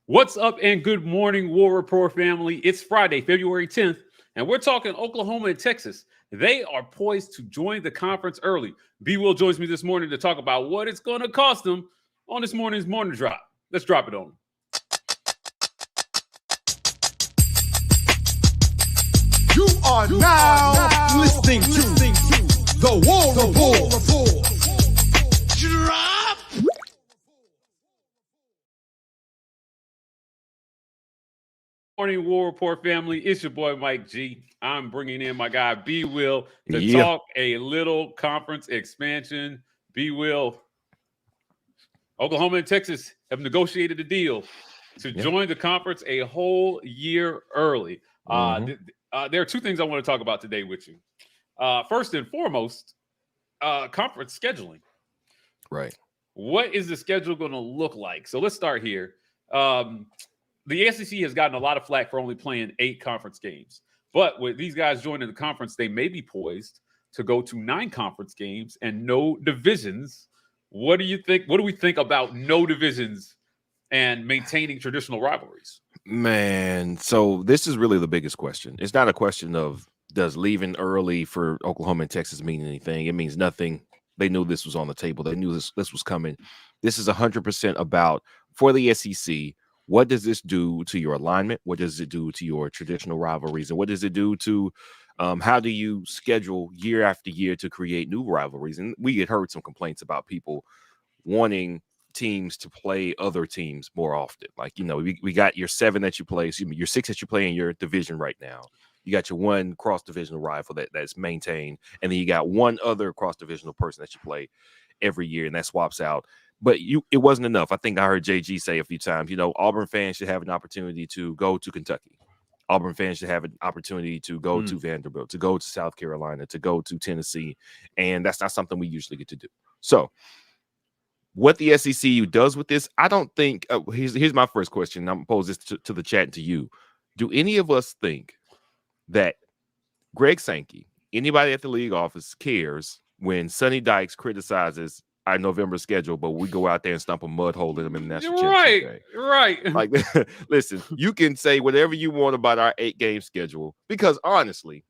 What's up and good morning, War Report family. It's Friday, February 10th, and we're talking Oklahoma and Texas. They are poised to join the conference early. B. Will joins me this morning to talk about what it's going to cost them on this morning's morning drop. Let's drop it on them. You are now listening to the War Report. Drop. Morning, War Report family. It's your boy Mike G. I'm bringing in my guy B. Will to talk a little conference expansion. B. Will, Oklahoma and Texas have negotiated a deal to join the conference a whole year early. There are two things I want to talk about today with you. First and foremost, conference scheduling. Right. What is the schedule going to look like? So let's start here. The SEC has gotten a lot of flack for only playing 8 conference games. But with these guys joining the conference, they may be poised to go to 9 conference games and no divisions. What do you think? What do we think about no divisions and maintaining traditional rivalries? Man, so this is really the biggest question. It's not a question of does leaving early for Oklahoma and Texas mean anything. It means nothing. They knew this was on the table. They knew this was coming. This is 100% about, for the SEC, what does this do to your alignment? What does it do to your traditional rivalries? And what does it do to how do you schedule year after year to create new rivalries? And we had heard some complaints about people wanting teams to play other teams more often. Like, you know, we got your 7 that you play, your 6 that you play in your division right now. You got your one cross-divisional rival that's maintained, and then you got one other cross-divisional person that you play every year, and that swaps out. But it wasn't enough. I think I heard JG say a few times, you know, Auburn fans should have an opportunity to go to Kentucky. Auburn fans should have an opportunity to go to Vanderbilt, to go to South Carolina, to go to Tennessee, and that's not something we usually get to do. So what the SEC does with this, I don't think here's my first question. I'm going to pose this to the chat and to you. Do any of us think that Greg Sankey, anybody at the league office, cares when Sonny Dykes criticizes our November schedule, but we go out there and stomp a mud hole in them in the national championship game? Right. Like, listen, you can say whatever you want about our 8-game schedule, because honestly,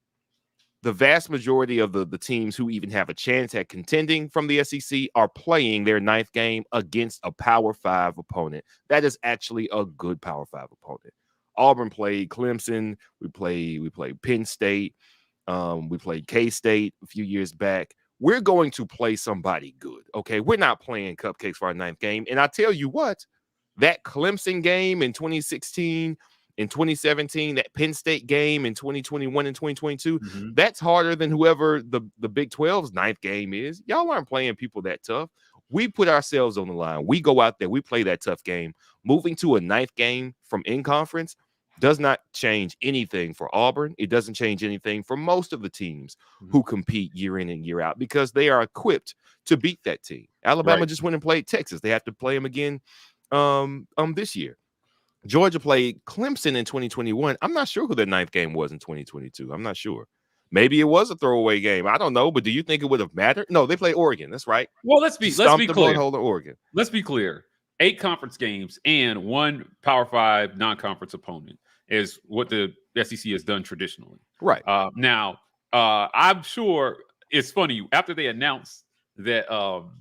the vast majority of the teams who even have a chance at contending from the SEC are playing their 9th game against a Power 5 opponent. That is actually a good Power 5 opponent. Auburn played Clemson. We played Penn State. We played K-State a few years back. We're going to play somebody good, okay? We're not playing cupcakes for our 9th game. And I tell you what, that Clemson game in 2016, in 2017, that Penn State game in 2021 and 2022, that's harder than whoever the Big 12's 9th game is. Y'all aren't playing people that tough. We put ourselves on the line. We go out there. We play that tough game. Moving to a 9th game from in-conference does not change anything for Auburn. It doesn't change anything for most of the teams who compete year in and year out, because they are equipped to beat that team. Alabama just went and played Texas. They have to play them again this year. Georgia played Clemson in 2021. I'm not sure who their 9th game was in 2022. I'm not sure. Maybe it was a throwaway game. I don't know, but do you think it would have mattered? No, they played Oregon. That's right. Well, let's be clear. Oregon. Let's be clear. 8 conference games and 1 Power 5 non-conference opponent is what the SEC has done traditionally. Right. Now, I'm sure it's funny, after they announced that Oklahoma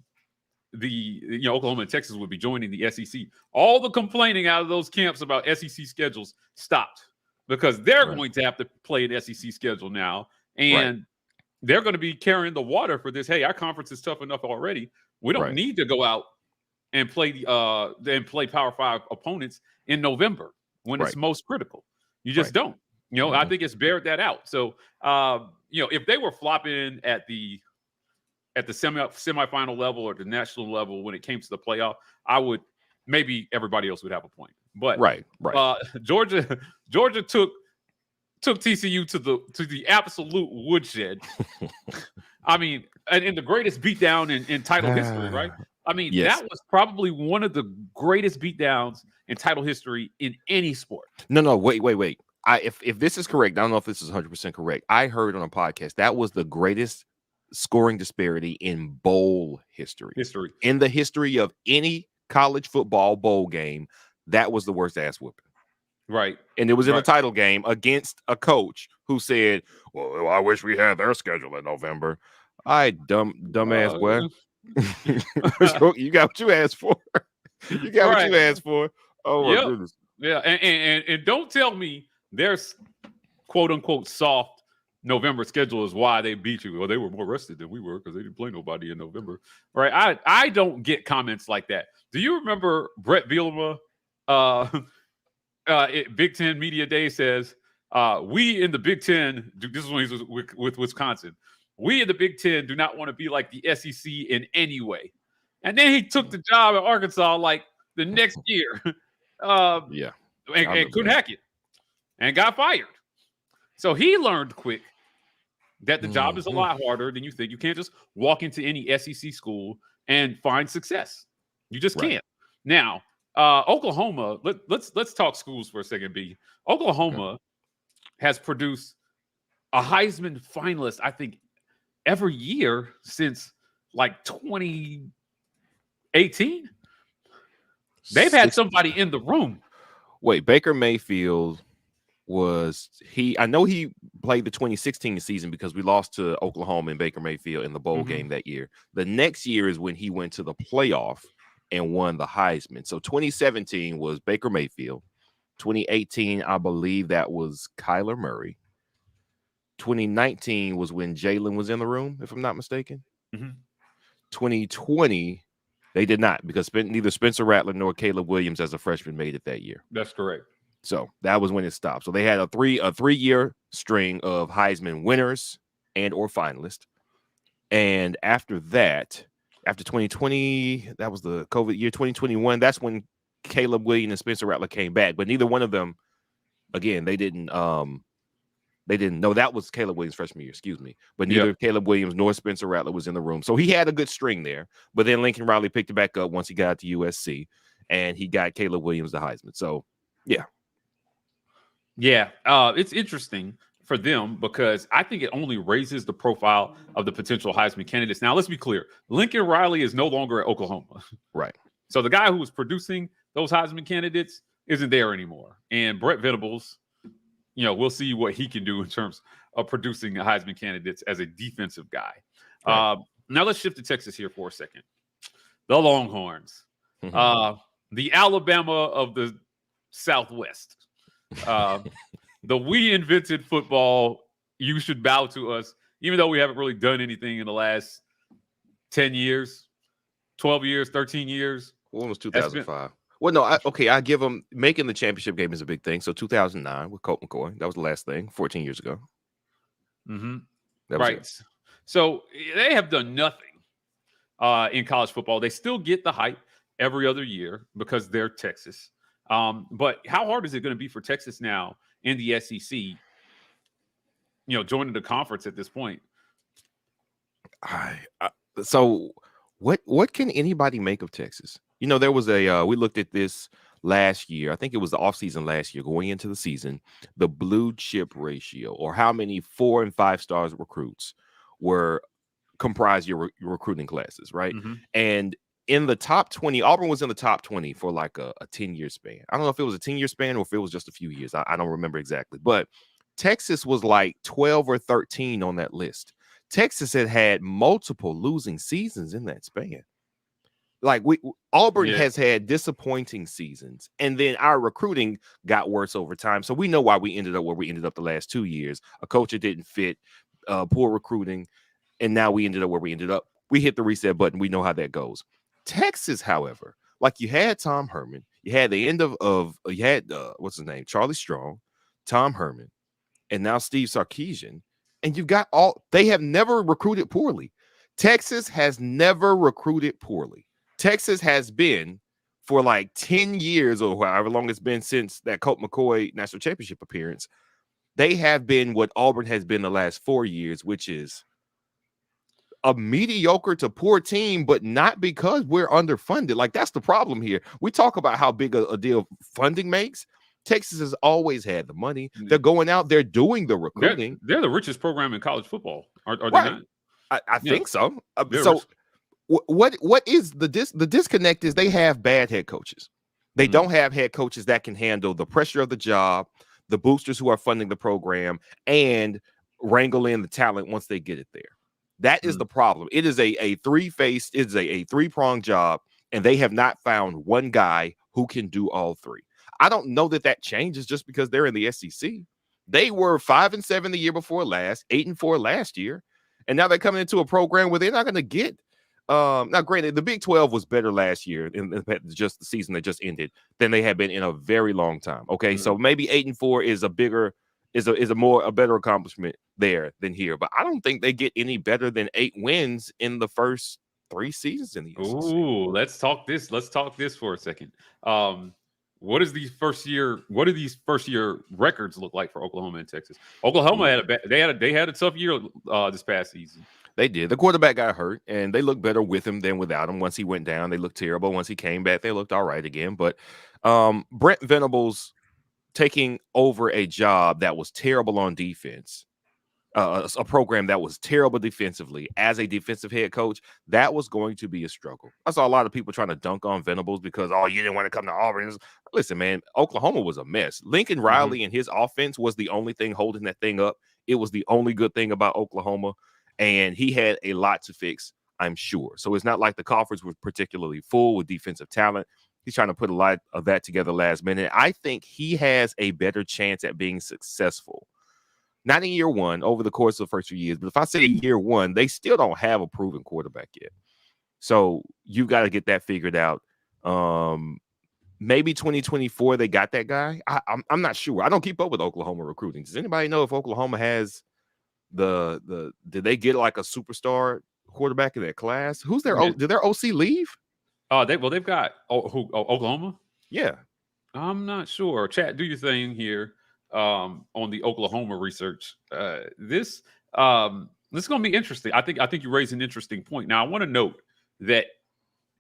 and Texas would be joining the SEC, all the complaining out of those camps about SEC schedules stopped, because they're going to have to play an SEC schedule now, and they're going to be carrying the water for this. Hey, our conference is tough enough already. We don't need to go out and play Power 5 opponents in November when it's most critical. You just don't. You know, I think it's bared that out. So, if they were flopping at the semifinal level or the national level when it came to the playoff, maybe everybody else would have a point. But Georgia took TCU to the absolute woodshed. I mean, in the greatest beatdown in title history, right? I mean, that was probably one of the greatest beatdowns in title history in any sport. No, wait. If this is correct, I don't know if this is 100% correct. I heard on a podcast that was the greatest scoring disparity in bowl history. History. In the history of any college football bowl game, That was the worst ass whooping. Right. And it was in a title game against a coach who said, well, I wish we had their schedule in November. Dumbass boy. You got what you asked for. You got what you asked for. Oh my goodness. Yeah. And don't tell me there's quote unquote soft November schedule is why they beat you. Well, they were more rested than we were because they didn't play nobody in November. Right. I don't get comments like that. Do you remember Brett Bielema? Big Ten Media Day says, we in the Big Ten, this is when he was with Wisconsin, we in the Big Ten do not want to be like the SEC in any way. And then he took the job at Arkansas like the next year. And couldn't hack it and got fired. So he learned quick that the job is a lot harder than you think. You can't just walk into any SEC school and find success. You just can't. Now, Oklahoma, let's talk schools for a second, B. Oklahoma has produced a Heisman finalist, I think, every year since like 2018. They've had somebody in the room. Wait, Baker Mayfield I know he played the 2016 season because we lost to Oklahoma and Baker Mayfield in the bowl game that year. The next year is when he went to the playoff and won the Heisman. So 2017 was Baker Mayfield. 2018, I believe that was Kyler Murray. 2019 was when Jalen was in the room, if I'm not mistaken. 2020, they did not because neither Spencer Rattler nor Caleb Williams as a freshman made it that year. That's correct. So that was when it stopped. So they had a three-year string of Heisman winners and or finalists. And after that, after 2020, that was the COVID year. 2021, that's when Caleb Williams and Spencer Rattler came back. But neither one of them, again, they didn't know that was Caleb Williams' freshman year, excuse me. But neither Caleb Williams nor Spencer Rattler was in the room. So he had a good string there. But then Lincoln Riley picked it back up once he got to USC, and he got Caleb Williams the Heisman. So, yeah. Yeah, it's interesting for them because I think it only raises the profile of the potential Heisman candidates. Now, let's be clear. Lincoln Riley is no longer at Oklahoma. Right. So the guy who was producing those Heisman candidates isn't there anymore. And Brett Venables, we'll see what he can do in terms of producing Heisman candidates as a defensive guy. Right. Now, let's shift to Texas here for a second. The Longhorns, the Alabama of the Southwest. The we invented football. You should bow to us, even though we haven't really done anything in the last 10 years, 12 years, 13 years. When was 2005? Well, no, I give them making the championship game is a big thing. So 2009 with Colt McCoy, that was the last thing 14 years ago. Right. So they have done nothing in college football. They still get the hype every other year because they're Texas. But how hard is it going to be for Texas now in the SEC, joining the conference at this point? So what can anybody make of Texas? There was we looked at this last year. I think it was the offseason last year going into the season, the blue chip ratio or how many 4 and 5 stars recruits were comprised your recruiting classes, right? And in the top 20, Auburn was in the top 20 for like a 10-year span. I don't know if it was a 10-year span or if it was just a few years. I don't remember exactly. But Texas was like 12 or 13 on that list. Texas had multiple losing seasons in that span. Like Auburn has had disappointing seasons. And then our recruiting got worse over time. So we know why we ended up where we ended up the last 2 years. A coach that didn't fit, poor recruiting. And now we ended up where we ended up. We hit the reset button. We know how that goes. Texas, however, like you had Tom Herman, you had the end of you had what's his name, Charlie Strong, Tom Herman, and now Steve Sarkisian, and you've got they have never recruited poorly. Texas has never recruited poorly. Texas has been for like 10 years or however long it's been since that Colt McCoy national championship appearance. They have been what Auburn has been the last 4 years, which is a mediocre to poor team, but not because we're underfunded. Like that's the problem here. We talk about how big a deal funding makes. Texas has always had the money. They're going out. They're doing the recruiting. They're the richest program in college football. Are they right. not? I think so. So what is the disconnect is they have bad head coaches. They don't have head coaches that can handle the pressure of the job, the boosters who are funding the program, and wrangle in the talent once they get it there. That is the problem. It is a three-faced, it's a three-pronged job, and they have not found one guy who can do all three. I don't know that changes just because they're in the SEC. They were 5-7 the year before last, 8-4 last year, and now they're coming into a program where they're not going to get. Now, granted, the Big 12 was better last year in just the season that just ended than they have been in a very long time. Okay, so maybe 8-4 is a better accomplishment there than here, but I don't think they get any better than 8 wins in the first 3 seasons in the SEC. Ooh, let's talk this. Let's talk this for a second. What do these first year records look like for Oklahoma and Texas? Oklahoma had a tough year this past season. They did. The quarterback got hurt, and they looked better with him than without him. Once he went down, they looked terrible. Once he came back, they looked all right again. But Brent Venables taking over a job that was terrible on defense, a program that was terrible defensively as a defensive head coach, that was going to be a struggle. I saw a lot of people trying to dunk on Venables because, you didn't want to come to Auburn. Listen, man, Oklahoma was a mess. Lincoln Riley and his offense was the only thing holding that thing up. It was the only good thing about Oklahoma. And he had a lot to fix, I'm sure. So it's not like the coffers were particularly full with defensive talent. He's trying to put a lot of that together last minute. I think he has a better chance at being successful. Not in year one, over the course of the first few years. But if I say year one, they still don't have a proven quarterback yet. So you've got to get that figured out. Maybe 2024 they got that guy. I'm not sure. I don't keep up with Oklahoma recruiting. Does anybody know if Oklahoma has did they get like a superstar quarterback in that class? Who's their did their OC leave? They've got Oklahoma. Yeah, I'm not sure. Chat, do your thing here on the Oklahoma research. This is going to be interesting. I think you raise an interesting point. Now I want to note that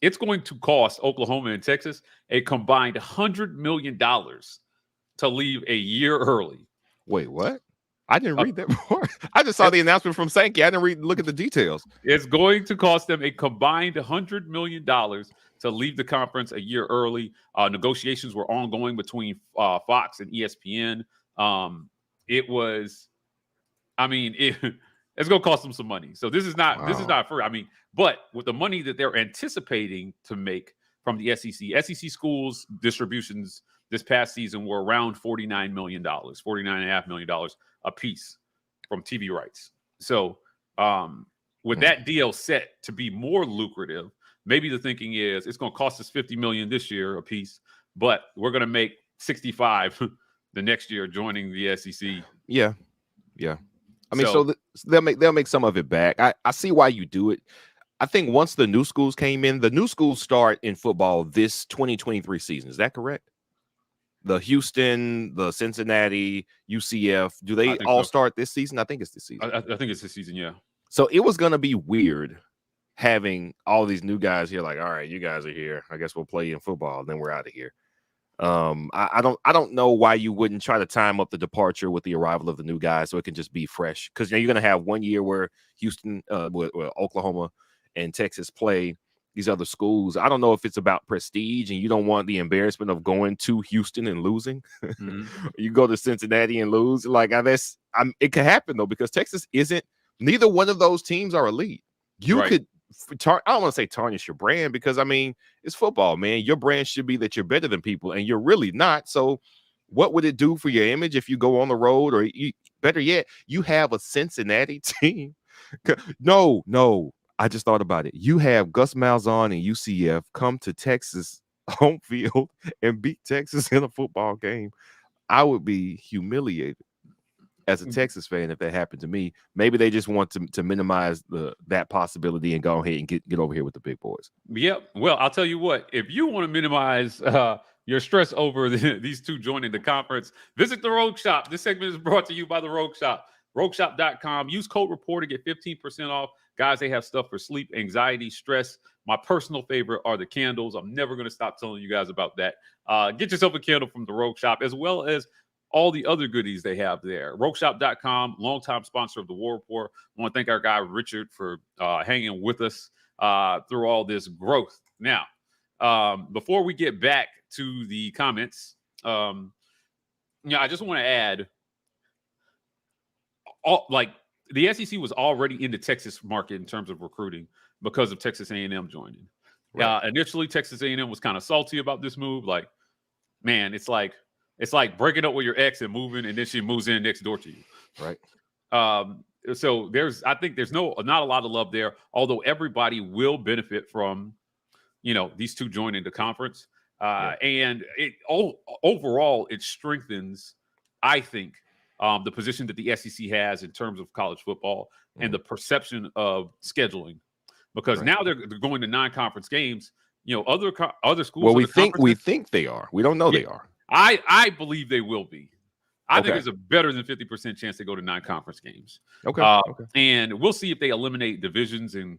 it's going to cost Oklahoma and Texas a combined $100 million to leave a year early. Wait, what? I didn't read that before. I just saw the announcement from Sankey. I didn't look at the details. It's going to cost them a combined $100 million to leave the conference a year early. Negotiations were ongoing between Fox and ESPN. It's going to cost them some money. So this is not free. But with the money that they're anticipating to make from the SEC schools distributions this past season were around $49 million, $49.5 million a piece from TV rights. So with that deal set to be more lucrative, maybe the thinking is it's going to cost us $50 million this year a piece, but we're going to make 65 the next year joining the SEC. Yeah. So they'll make some of it back. I see why you do it. I think once the new schools came in, the new schools start in football this 2023 season. Is that correct? The Houston, the Cincinnati, UCF, do they all start this season? I think it's this season. I think it's this season, yeah. So it was going to be weird having all these new guys here like, all right, you guys are here. I guess we'll play in football, and then we're out of here. I don't know why you wouldn't try to time up the departure with the arrival of the new guys so it can just be fresh. Because you're going to have 1 year where Houston, where Oklahoma and Texas play these other schools. I don't know if it's about prestige and you don't want the embarrassment of going to Houston and losing. You go to Cincinnati and lose. It could happen though, because Texas isn't, neither one of those teams are elite. You could, I don't want to say tarnish your brand because it's football, man. Your brand should be that you're better than people and you're really not. So what would it do for your image if you go on the road or better yet, you have a Cincinnati team? No. I just thought about it. You have Gus Malzahn and UCF come to Texas home field and beat Texas in a football game. I would be humiliated as a Texas fan if that happened to me. Maybe they just want to minimize that possibility and go ahead and get over here with the big boys. Yep. Well, I'll tell you what. If you want to minimize your stress over these two joining the conference, visit the Rogue Shop. This segment is brought to you by the Rogue Shop. RogueShop.com. Use code REPORTER, get 15% off. Guys, they have stuff for sleep, anxiety, stress. My personal favorite are the candles. I'm never going to stop telling you guys about that. Get yourself a candle from the Rogue Shop, as well as all the other goodies they have there. RogueShop.com, longtime sponsor of the War Report. I want to thank our guy, Richard, for hanging with us through all this growth. Now, Before we get back to the comments, I just want to add, the SEC was already in the Texas market in terms of recruiting because of Texas A&M joining. Right. Initially, Texas A&M was kind of salty about this move. Like, man, it's like breaking up with your ex and moving, and then she moves in next door to you. Right. So I think there's not a lot of love there, although everybody will benefit from, these two joining the conference. And overall, it strengthens, I think, the position that the SEC has in terms of college football and the perception of scheduling, because now they're going to non-conference games. Other schools. Well, we think they are. We don't know they are. I believe they will be. I think there's a better than 50% chance they go to non-conference games. Okay. And we'll see if they eliminate divisions and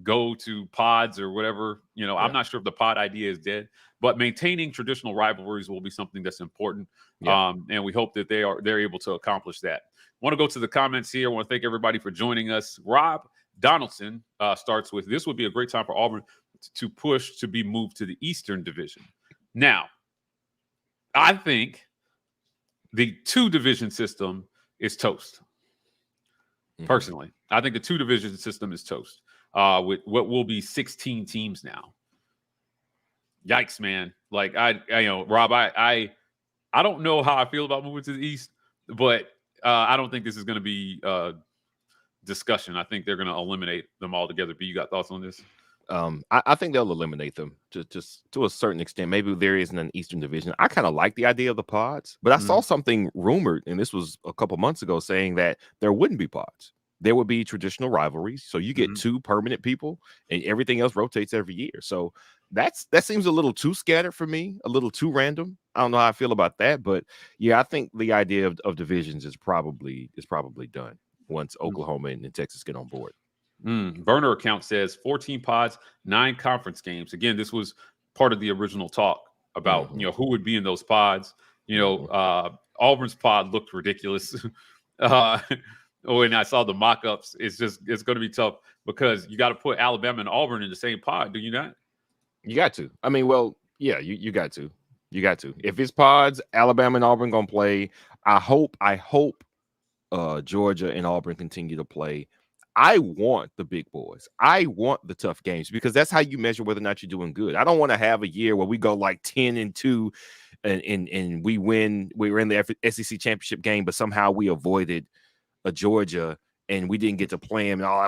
go to pods or whatever. I'm not sure if the pod idea is dead, but maintaining traditional rivalries will be something that's important. And we hope that they're able to accomplish that. I want to go to the comments here. I want to thank everybody for joining us. Rob Donaldson starts with, this would be a great time for Auburn to push to be moved to the Eastern Division. Now, I think the 2-division system is toast. Personally, I think the 2-division system is toast. With what will be 16 teams now. Yikes, man! Like Rob, I don't know how I feel about moving to the East, but I don't think this is going to be discussion. I think they're going to eliminate them altogether. B, you got thoughts on this? I think they'll eliminate them just to a certain extent. Maybe there isn't an Eastern Division. I kind of like the idea of the pods, but I saw something rumored, and this was a couple months ago, saying that there wouldn't be pods. There would be traditional rivalries. So you get 2 permanent people, and everything else rotates every year. So that seems a little too scattered for me, a little too random. I don't know how I feel about that, but I think the idea of divisions is probably done once Oklahoma and Texas get on board. Burner account says 14 pods, 9 conference games. Again, this was part of the original talk about who would be in those pods. Auburn's pod looked ridiculous. When I saw the mock-ups, it's going to be tough because you got to put Alabama and Auburn in the same pod. Do you not? You got to. I mean, well, yeah, you got to. You got to. If it's pods, Alabama and Auburn gonna play. I hope Georgia and Auburn continue to play. I want the big boys. I want the tough games because that's how you measure whether or not you're doing good. I don't want to have a year where we go like 10-2 and we win. We were in the SEC championship game, but somehow we avoided a Georgia and we didn't get to play them. No, I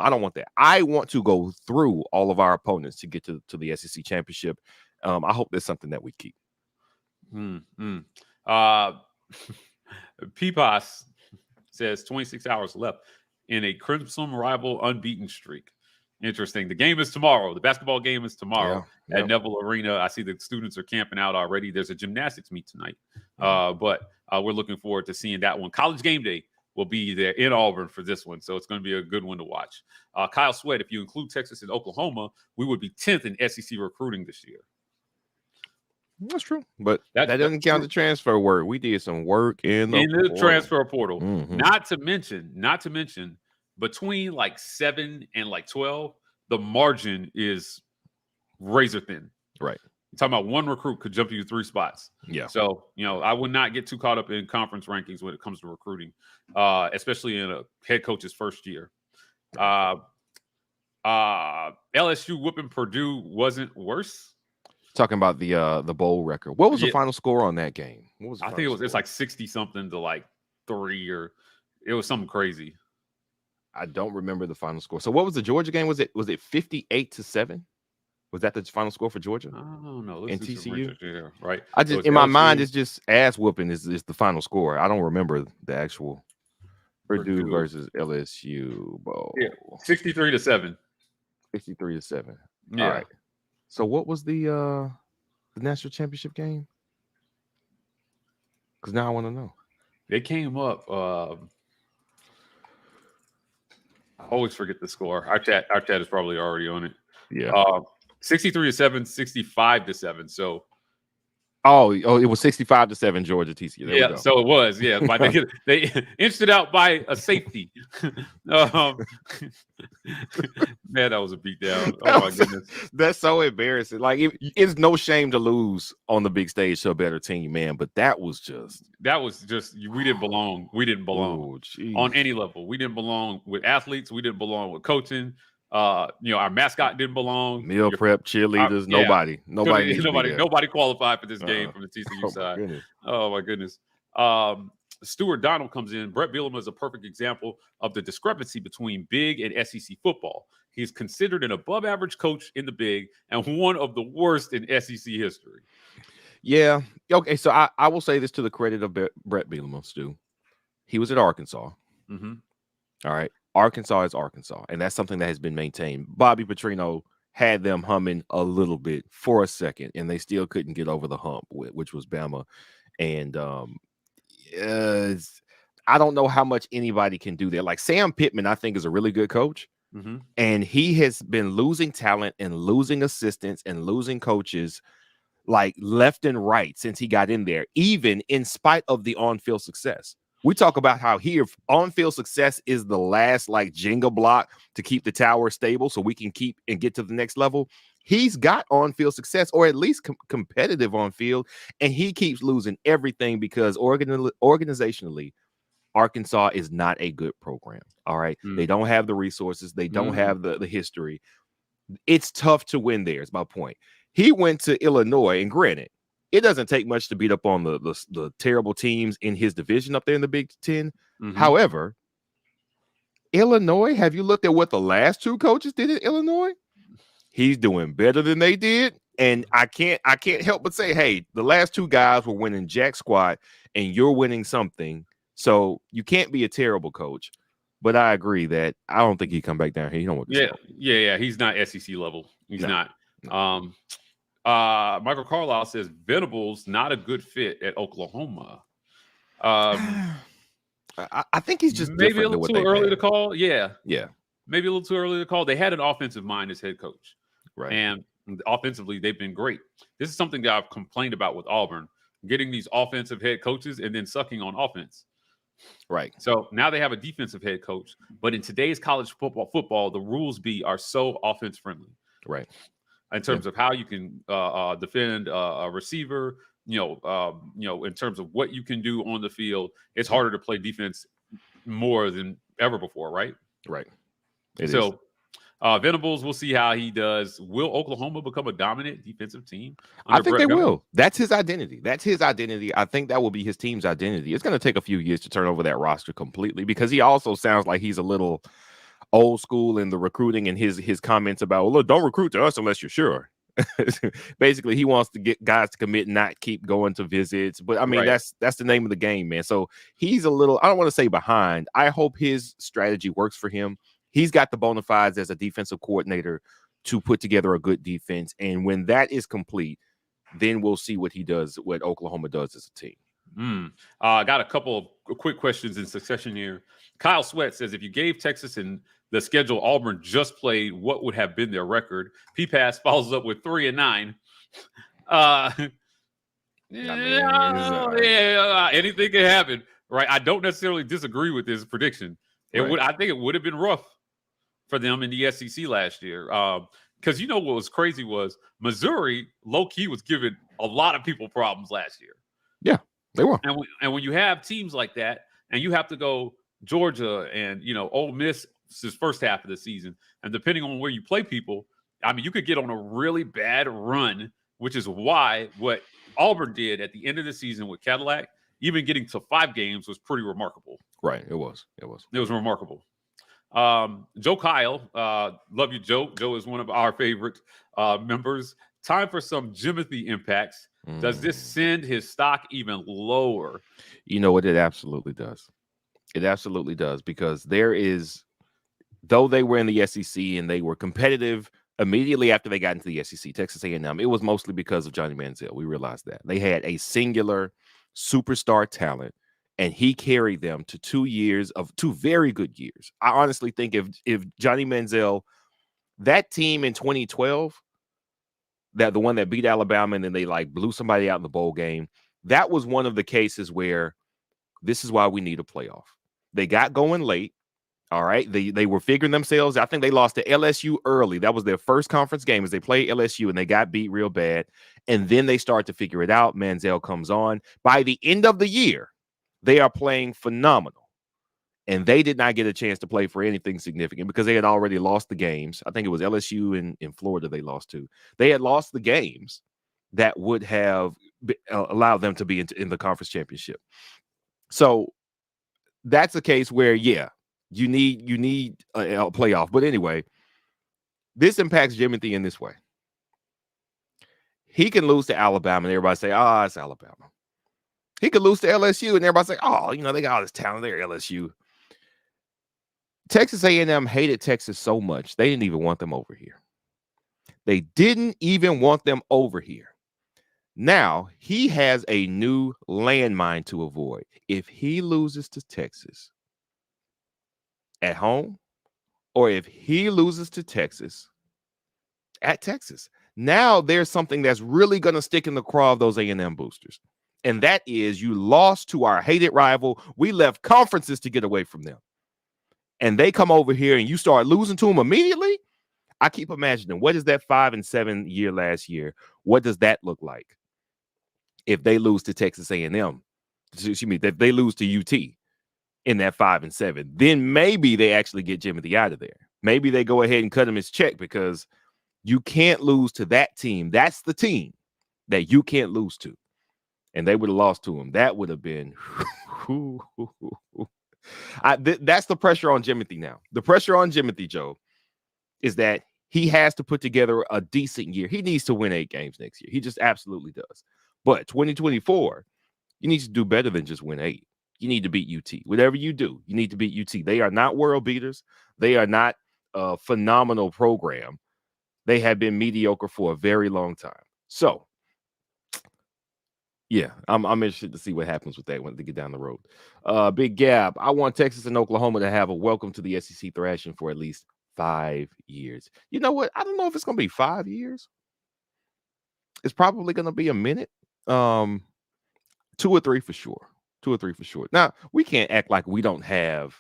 don't want that. I want to go through all of our opponents to get to the SEC championship. I hope that's something that we keep. Peepas says 26 hours left in a Crimson rival unbeaten streak. Interesting. The game is tomorrow. The basketball game is tomorrow at Neville Arena. I see the students are camping out already. There's a gymnastics meet tonight, but we're looking forward to seeing that one. College game day will be there in Auburn for this one, so it's going to be a good one to watch. Kyle Sweat, if you include Texas and Oklahoma, we would be 10th in SEC recruiting this year. That's true, but that doesn't count the transfer work. We did some work in the transfer portal. Not to mention, between like 7 and like 12, the margin is razor thin. Right. You're talking about one recruit could jump you 3 spots. Yeah. So, I would not get too caught up in conference rankings when it comes to recruiting, especially in a head coach's first year. LSU whooping Purdue wasn't worse. Talking about the bowl record. What was the final score on that game? What was I think it's like 60 something to like 3, or it was something crazy. I don't remember the final score. So what was the Georgia game? Was it 58-7? Was that the final score for Georgia? I don't know. And TCU? Here, right. I just in my mind it's just ass whooping is the final score. I don't remember the actual Purdue versus LSU bowl. Yeah, 63-7. 63-7. Yeah. All right. So what was the national championship game? Because now I want to know. They came up. I always forget the score. Our chat is probably already on it. Yeah. 63-7, 65-7. So Oh, it was 65-7 Georgia TCU. There we go. So it was. Yeah, but they inched it out by a safety. um, man, that was a beatdown. Oh my goodness, that's so embarrassing. Like it's no shame to lose on the big stage to a better team, man. But that was just we didn't belong. We didn't belong on any level. We didn't belong with athletes. We didn't belong with coaching. Our mascot didn't belong. Meal prep, cheerleaders, nobody qualified for this game from the TCU side. Oh my goodness. Stuart Donald comes in. Brett Bielema is a perfect example of the discrepancy between Big and SEC football. He's considered an above-average coach in the Big and one of the worst in SEC history. Yeah. Okay. So I will say this to the credit of Brett Bielema, Stu. He was at Arkansas. Mm-hmm. All right. Arkansas is Arkansas, and that's something that has been maintained. Bobby Petrino had them humming a little bit for a second, and they still couldn't get over the hump, which was Bama. And I don't know how much anybody can do that. Like Sam Pittman, I think, is a really good coach, and he has been losing talent and losing assistants and losing coaches like left and right since he got in there, even in spite of the on-field success. We talk about how here on-field success is the last like Jenga block to keep the tower stable so we can keep and get to the next level. He's got on-field success, or at least competitive on-field, and he keeps losing everything because organizationally, Arkansas is not a good program. All right. They don't have the resources. They don't have the history. It's tough to win there, is my point. He went to Illinois, and granted, it doesn't take much to beat up on the terrible teams in his division up there in the Big Ten. However, Illinois, have you looked at what the last two coaches did in Illinois? He's doing better than they did. And I can't help but say, hey, the last two guys were winning jack squat and you're winning something. So you can't be a terrible coach. But I agree that I don't think he'd come back down here. You know what? Yeah. He's not SEC level. He's not. No. Michael Carlisle says Venables not a good fit at Oklahoma. I think he's just maybe a little too early to call. Yeah, maybe a little too early to call. They had an offensive mind as head coach, right? And offensively, they've been great. This is something that I've complained about with Auburn, getting these offensive head coaches and then sucking on offense. Right. So now they have a defensive head coach, but in today's college football, the rules are so offense friendly. Right. In terms of how you can defend a receiver, in terms of what you can do on the field, it's harder to play defense more than ever before, right? Right. Venables, we'll see how he does. Will Oklahoma become a dominant defensive team? I think they will. That's his identity. I think that will be his team's identity. It's going to take a few years to turn over that roster completely because he also sounds like he's a little old school in the recruiting and his comments about, well, look, don't recruit to us unless you're sure. Basically, he wants to get guys to commit, not keep going to visits. But I mean, that's the name of the game, man. So he's a little, I don't want to say behind. I hope his strategy works for him. He's got the bona fides as a defensive coordinator to put together a good defense. And when that is complete, then we'll see what Oklahoma does as a team. I got a couple of quick questions in succession here. Kyle Sweat says, if you gave Texas and the schedule Auburn just played, what would have been their record? P-Pass follows up with 3-9. Anything can happen, right? I don't necessarily disagree with this prediction. I think it would have been rough for them in the SEC last year. Because what was crazy was Missouri, low-key, was giving a lot of people problems last year. Yeah, they were. And when you have teams like that, and you have to go Georgia and, Ole Miss this first half of the season, and depending on where you play people, I mean, you could get on a really bad run, which is why what Auburn did at the end of the season with Cadillac, even getting to 5 games, was pretty remarkable. Right. It was remarkable. Joe Kyle, love you, Joe. Joe is one of our favorite members. Time for some Jimothy impacts. Does this send his stock even lower? You know what? It absolutely does. It absolutely does, because though they were in the SEC and they were competitive immediately after they got into the SEC, Texas A&M, it was mostly because of Johnny Manziel. We realized that. They had a singular superstar talent, and he carried them to 2 very good years. I honestly think if Johnny Manziel, that team in 2012, that the one that beat Alabama and then they like blew somebody out in the bowl game. That was one of the cases where this is why we need a playoff. They got going late. All right. They were figuring themselves. I think they lost to LSU early. That was their first conference game as they played LSU and they got beat real bad. And then they start to figure it out. Manziel comes on. By the end of the year, they are playing phenomenal. And they did not get a chance to play for anything significant because they had already lost the games. I think it was LSU in Florida they lost to. They had lost the games that would have allowed them to be in the conference championship. So that's a case where, yeah, you need a playoff. But anyway, this impacts Jimothy in this way. He can lose to Alabama and everybody say, it's Alabama. He could lose to LSU and everybody say, they got all this talent there, LSU. Texas A&M hated Texas so much, they didn't even want them over here. They didn't even want them over here. Now, he has a new landmine to avoid. If he loses to Texas at home, or if he loses to Texas at Texas, now there's something that's really going to stick in the craw of those A&M boosters. And that is you lost to our hated rival. We left conferences to get away from them. And they come over here and you start losing to them immediately. I keep imagining, what is that 5-7 year last year? What does that look like if they lose to Texas A&M? Excuse me, if they lose to UT in that 5-7, then maybe they actually get Jimothy out of there. Maybe they go ahead and cut him his check because you can't lose to that team. That's the team that you can't lose to. And they would have lost to him. That would have been that's the pressure on Jimothy now. The pressure on Jimothy, Joe, is that he has to put together a decent year. He needs to win 8 games next year. He just absolutely does. But 2024, you need to do better than just win 8. You need to beat UT. Whatever you do, you need to beat UT. They are not world beaters. They are not a phenomenal program. They have been mediocre for a very long time. So, yeah, I'm interested to see what happens with that when they get down the road. Big Gab, I want Texas and Oklahoma to have a welcome to the SEC thrashing for at least 5 years. You know what? I don't know if it's going to be 5 years. It's probably going to be a minute. 2 or 3 for sure. 2 or 3 for sure. Now, we can't act like we don't have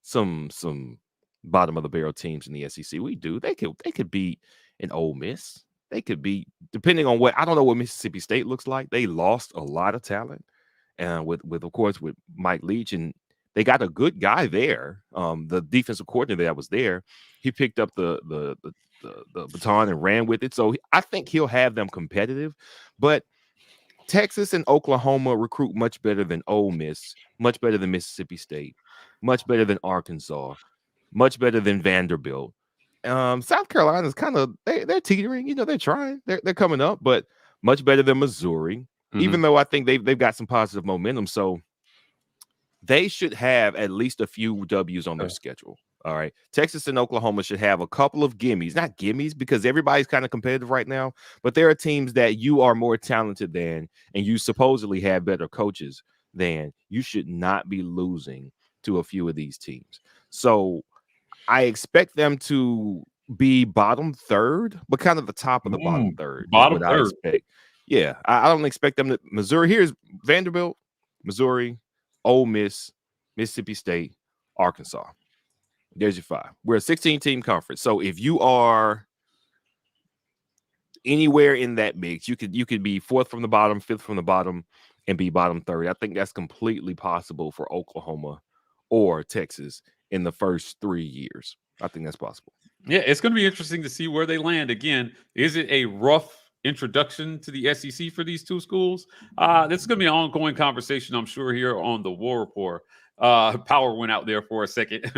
some bottom of the barrel teams in the SEC. We do. They could beat an Ole Miss. They could be, depending on I don't know what Mississippi State looks like. They lost a lot of talent, and with of course with Mike Leach, and they got a good guy there. The defensive coordinator that was there, he picked up the baton and ran with it. So I think he'll have them competitive. But Texas and Oklahoma recruit much better than Ole Miss, much better than Mississippi State, much better than Arkansas, much better than Vanderbilt. South Carolina's kind of they're teetering, they're trying, they're coming up, but much better than Missouri, even though I think they've got some positive momentum. So they should have at least a few W's on their schedule. All right. Texas and Oklahoma should have a couple of gimmies, not gimmies, because everybody's kind of competitive right now, but there are teams that you are more talented than, and you supposedly have better coaches than. You should not be losing to a few of these teams. So I expect them to be bottom third, but kind of the top of the bottom third. Bottom third. I expect. Yeah, I don't expect them to. Missouri, here's Vanderbilt, Missouri, Ole Miss, Mississippi State, Arkansas. There's your 5. We're a 16-team conference. So if you are anywhere in that mix, you could be 4th from the bottom, 5th from the bottom, and be bottom third. I think that's completely possible for Oklahoma or Texas in the first 3 years. I think that's possible. Yeah, it's going to be interesting to see where they land. Again, is it a rough introduction to the SEC for these 2 schools? This is going to be an ongoing conversation, I'm sure, here on the War Report. Power went out there for a second.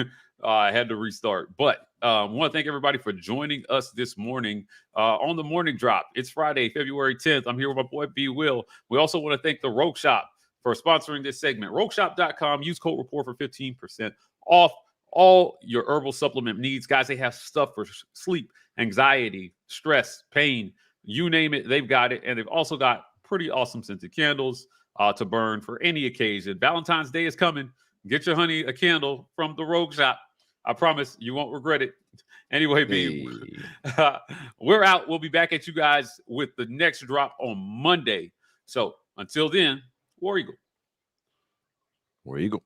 I had to restart. But I want to thank everybody for joining us this morning on the Morning Drop. It's Friday, February 10th. I'm here with my boy, B. Will. We also want to thank the Rogue Shop for sponsoring this segment. RogueShop.com. Use code REPORT for 15% off all your herbal supplement needs. Guys, they have stuff for sleep, anxiety, stress, pain, you name it, they've got it. And they've also got pretty awesome scented candles to burn for any occasion. Valentine's Day is coming. Get your honey a candle from the Rogue Shop. I promise you won't regret it. Anyway, B, we're out. We'll be back at you guys with the next drop on Monday. So until then, War Eagle. War Eagle.